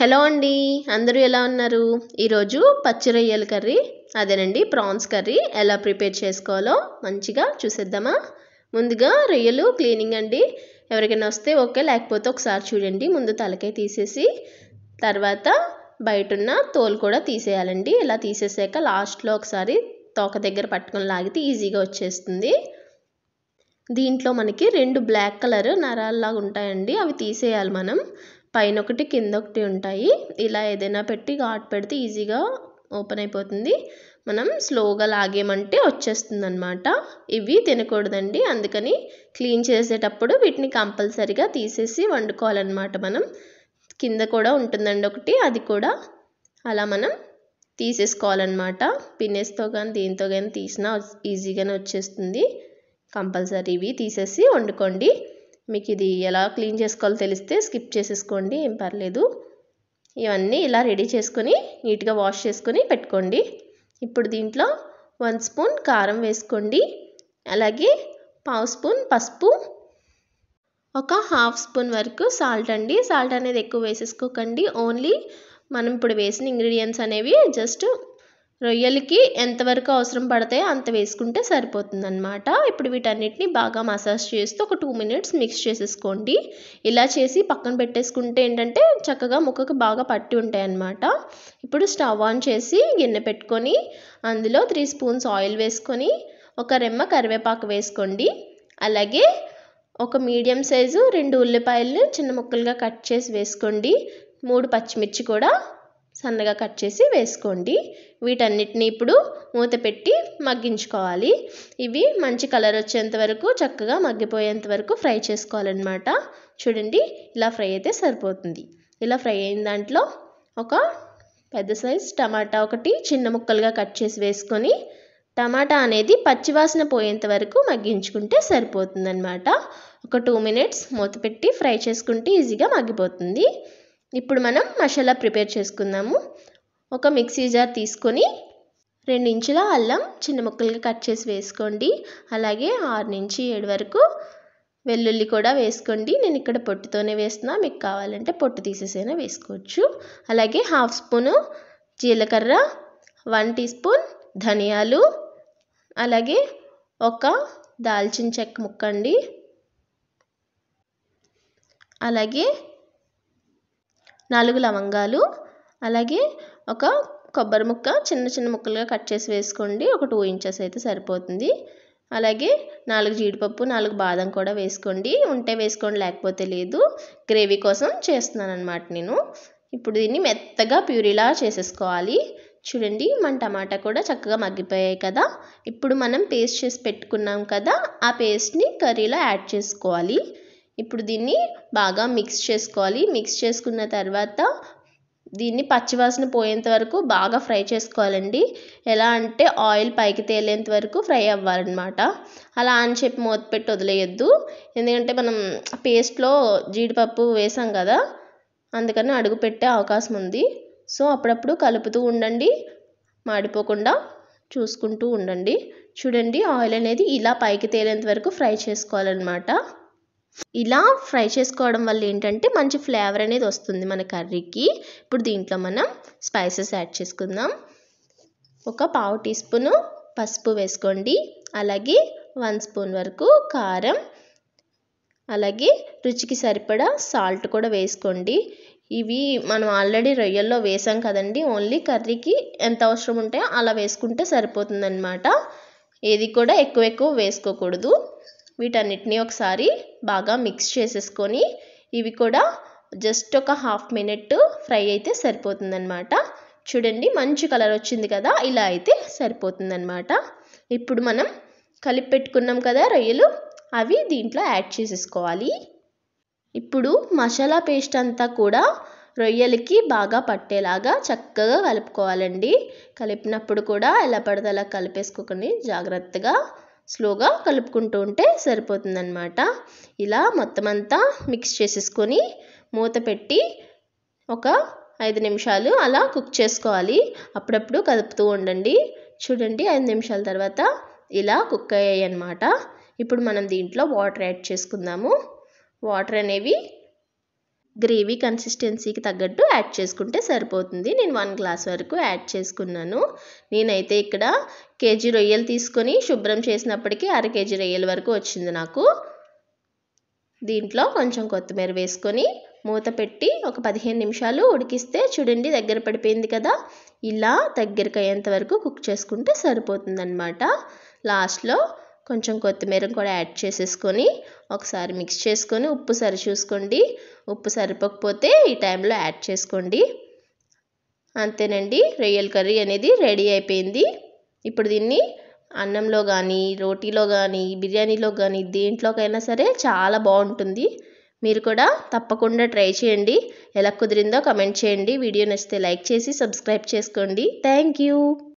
Hello అండి, అందరూ ఎలా ఉన్నారు? ఈరోజు పచ్చి రొయ్యల కర్రీ, అదేనండి ప్రాన్స్ కర్రీ ఎలా ప్రిపేర్ చేసుకోవాలో మంచిగా చూసేద్దామా. ముందుగా రొయ్యలు క్లీనింగ్ అండి. ఎవరికైనా వస్తే ఓకే, లేకపోతే ఒకసారి చూడండి. ముందు తలకాయ తీసేసి తర్వాత బయటున్న తోలు కూడా తీసేయాలండి. ఇలా తీసేసాక లాస్ట్లో ఒకసారి తోక దగ్గర పట్టుకొని లాగితే ఈజీగా వచ్చేస్తుంది. దీంట్లో మనకి 2 బ్లాక్ కలర్ నరాల్లాగా ఉంటాయండి, అవి తీసేయాలి మనం. పైన ఒకటి కింద ఒకటి ఉంటాయి. ఇలా ఏదైనా పెట్టి ఘాట్ పెడితే ఈజీగా ఓపెన్ అయిపోతుంది. మనం స్లోగా లాగేమంటే వచ్చేస్తుంది అనమాట. ఇవి తినకూడదండి, అందుకని క్లీన్ చేసేటప్పుడు వీటిని కంపల్సరిగా తీసేసి వండుకోవాలన్నమాట. మనం కింద కూడా ఉంటుందండి ఒకటి, అది కూడా అలా మనం తీసేసుకోవాలన్నమాట. పిన్నేస్తో కానీ దీంతో కానీ తీసినా ఈజీగానే వచ్చేస్తుంది. కంపల్సరీ ఇవి తీసేసి వండుకోండి. మీకు ఇది ఎలా క్లీన్ చేసుకోవాలో తెలిస్తే స్కిప్ చేసేసుకోండి, ఏం పర్లేదు. ఇవన్నీ ఇలా రెడీ చేసుకొని నీట్గా వాష్ చేసుకొని పెట్టుకోండి. ఇప్పుడు దీంట్లో 1 స్పూన్ కారం వేసుకోండి, అలాగే 1/2 స్పూన్ పసుపు, ఒక 1/2 స్పూన్ వరకు సాల్ట్ అండి. సాల్ట్ అనేది ఎక్కువ వేసేసుకోకండి, ఓన్లీ మనం ఇప్పుడు వేసిన ఇంగ్రీడియంట్స్ అనేవి జస్ట్ రొయ్యలకి ఎంతవరకు అవసరం పడతాయో అంత వేసుకుంటే సరిపోతుంది అనమాట. ఇప్పుడు వీటన్నిటిని బాగా మసాజ్ చేస్తూ ఒక 2 మినిట్స్ మిక్స్ చేసేసుకోండి. ఇలా చేసి పక్కన పెట్టేసుకుంటే ఏంటంటే చక్కగా ముక్కకు బాగా పట్టి ఉంటాయి అన్నమాట. ఇప్పుడు స్టవ్ ఆన్ చేసి గిన్నె పెట్టుకొని అందులో 3 స్పూన్స్ ఆయిల్ వేసుకొని ఒక రెమ్మ కరివేపాకు వేసుకోండి. అలాగే ఒక మీడియం సైజు 2 ఉల్లిపాయలను చిన్న ముక్కలుగా కట్ చేసి వేసుకోండి. 3 పచ్చిమిర్చి కూడా సన్నగా కట్ చేసి వేసుకోండి. వీటన్నిటిని ఇప్పుడు మూత పెట్టి మగ్గించుకోవాలి. ఇవి మంచి కలర్ వచ్చేంత వరకు చక్కగా మగ్గిపోయేంత వరకు ఫ్రై చేసుకోవాలన్నమాట. చూడండి, ఇలా ఫ్రై అయితే సరిపోతుంది. ఇలా ఫ్రై అయిన దాంట్లో ఒక పెద్ద సైజ్ టమాటా ఒకటి చిన్న ముక్కలుగా కట్ చేసి వేసుకొని టమాటా అనేది పచ్చివాసన పోయేంత వరకు మగ్గించుకుంటే సరిపోతుందన్నమాట. ఒక 2 మినిట్స్ మూత పెట్టి ఫ్రై చేసుకుంటే ఈజీగా మగ్గిపోతుంది. ఇప్పుడు మనం మసాలా ప్రిపేర్ చేసుకుందాము. ఒక మిక్సీ జార్ తీసుకొని 2 ఇంచుల అల్లం చిన్న ముక్కలుగా కట్ చేసి వేసుకోండి. అలాగే 6 నుంచి 7 వరకు వెల్లుల్లి కూడా వేసుకోండి. నేను ఇక్కడ పొట్టుతోనే వేస్తున్నా, మీకు కావాలంటే పొట్టు తీసేసైనా వేసుకోవచ్చు. అలాగే 1/2 స్పూను జీలకర్ర, 1 టీ స్పూన్ ధనియాలు, అలాగే ఒక దాల్చిన చెక్క ముక్క అండి, అలాగే 4 లవంగాలు, అలాగే ఒక కొబ్బరి ముక్క చిన్న చిన్న ముక్కలుగా కట్ చేసి వేసుకోండి. ఒక 2 ఇంచెస్ అయితే సరిపోతుంది. అలాగే 4 జీడిపప్పు, 4 బాదం కూడా వేసుకోండి. ఉంటే వేసుకోండి, లేకపోతే లేదు. గ్రేవీ కోసం చేస్తున్నాను అనమాట నేను. ఇప్పుడు దీన్ని మెత్తగా ప్యూరీలా చేసేసుకోవాలి. చూడండి, మన టమాటా కూడా చక్కగా మగ్గిపోయాయి కదా. ఇప్పుడు మనం పేస్ట్ చేసి పెట్టుకున్నాం కదా, ఆ పేస్ట్ని కర్రీలో యాడ్ చేసుకోవాలి. ఇప్పుడు దీన్ని బాగా మిక్స్ చేసుకోవాలి. మిక్స్ చేసుకున్న తర్వాత దీన్ని పచ్చివాసన పోయేంత వరకు బాగా ఫ్రై చేసుకోవాలండి. ఎలా అంటే ఆయిల్ పైకి తేలేంత వరకు ఫ్రై అవ్వాలన్నమాట. అలా అని చెప్పి మూత పెట్టి వదిలేయొద్దు, ఎందుకంటే మనం పేస్ట్లో జీడిపప్పు వేసాం కదా, అందుకని అడుగు పెట్టే అవకాశం ఉంది. సో అప్పుడప్పుడు కలుపుతూ ఉండండి, మాడిపోకుండా చూసుకుంటూ ఉండండి. చూడండి, ఆయిల్ అనేది ఇలా పైకి తేలేంత వరకు ఫ్రై చేసుకోవాలన్నమాట. ఇలా ఫ్రై చేసుకోవడం వల్ల ఏంటంటే మంచి ఫ్లేవర్ అనేది వస్తుంది మన కర్రీకి. ఇప్పుడు దీంట్లో మనం స్పైసెస్ యాడ్ చేసుకుందాం. ఒక 1/2 టీ స్పూను పసుపు వేసుకోండి, అలాగే 1 స్పూన్ వరకు కారం, అలాగే రుచికి సరిపడా సాల్ట్ కూడా వేసుకోండి. ఇవి మనం ఆల్రెడీ రొయ్యల్లో వేసాం కదండి, ఓన్లీ కర్రీకి ఎంత అవసరం ఉంటే అలా వేసుకుంటే సరిపోతుందన్నమాట. ఏది కూడా ఎక్కువ వేసుకోకూడదు. వీటన్నిటిని ఒకసారి బాగా మిక్స్ చేసేసుకొని ఇవి కూడా జస్ట్ ఒక 1/2 మినిట్ ఫ్రై అయితే సరిపోతుందన్నమాట. చూడండి, మంచి కలర్ వచ్చింది కదా, ఇలా అయితే సరిపోతుందన్నమాట. ఇప్పుడు మనం కలిపి పెట్టుకున్నాం కదా రొయ్యలు, అవి దీంట్లో యాడ్ చేసేసుకోవాలి. ఇప్పుడు మసాలా పేస్ట్ అంతా కూడా రొయ్యలకి బాగా పట్టేలాగా చక్కగా కలుపుకోవాలండి. కలిపినప్పుడు కూడా ఎలా పడితే అలా కలిపేసుకోకండి, జాగ్రత్తగా స్లోగా కలుపుకుంటూ ఉంటే సరిపోతుందన్నమాట. ఇలా మొత్తం అంతా మిక్స్ చేసేసుకొని మూత పెట్టి ఒక 5 నిమిషాలు అలా కుక్ చేసుకోవాలి. అప్పుడప్పుడు కలుపుతూ ఉండండి. చూడండి, 5 నిమిషాల తర్వాత ఇలా కుక్ అయ్యాయి అన్నమాట. ఇప్పుడు మనం దీంట్లో వాటర్ యాడ్ చేసుకుందాము. వాటర్ అనేవి గ్రేవీ కన్సిస్టెన్సీకి తగ్గట్టు యాడ్ చేసుకుంటే సరిపోతుంది. నేను 1 గ్లాస్ వరకు యాడ్ చేసుకున్నాను. నేనైతే ఇక్కడ కేజీ రొయ్యలు తీసుకొని శుభ్రం చేసినప్పటికీ 1/2 కేజీ రొయ్యల వరకు వచ్చింది నాకు. దీంట్లో కొంచెం కొత్తిమీర వేసుకొని మూత పెట్టి ఒక 15 నిమిషాలు ఉడికిస్తే చూడండి దగ్గర పడిపోయింది కదా. ఇలా దగ్గరికి అయ్యేంత వరకు కుక్ చేసుకుంటే సరిపోతుందన్నమాట. లాస్ట్లో కొంచెం కొత్తిమీర కూడా యాడ్ చేసేసుకొని ఒకసారి మిక్స్ చేసుకొని ఉప్పు సరి చూసుకోండి. ఉప్పు సరిపోకపోతే ఈ టైంలో యాడ్ చేసుకోండి. అంతేనండి, రొయ్యల కర్రీ అనేది రెడీ అయిపోయింది. ఇప్పుడు దీన్ని అన్నంలో కానీ, రోటీలో కానీ, బిర్యానీలో కానీ దేంట్లోకైనా సరే చాలా బాగుంటుంది. మీరు కూడా తప్పకుండా ట్రై చేయండి. ఎలా కుదిరిందో కమెంట్ చేయండి. వీడియో నచ్చితే లైక్ చేసి సబ్స్క్రైబ్ చేసుకోండి. Thank you.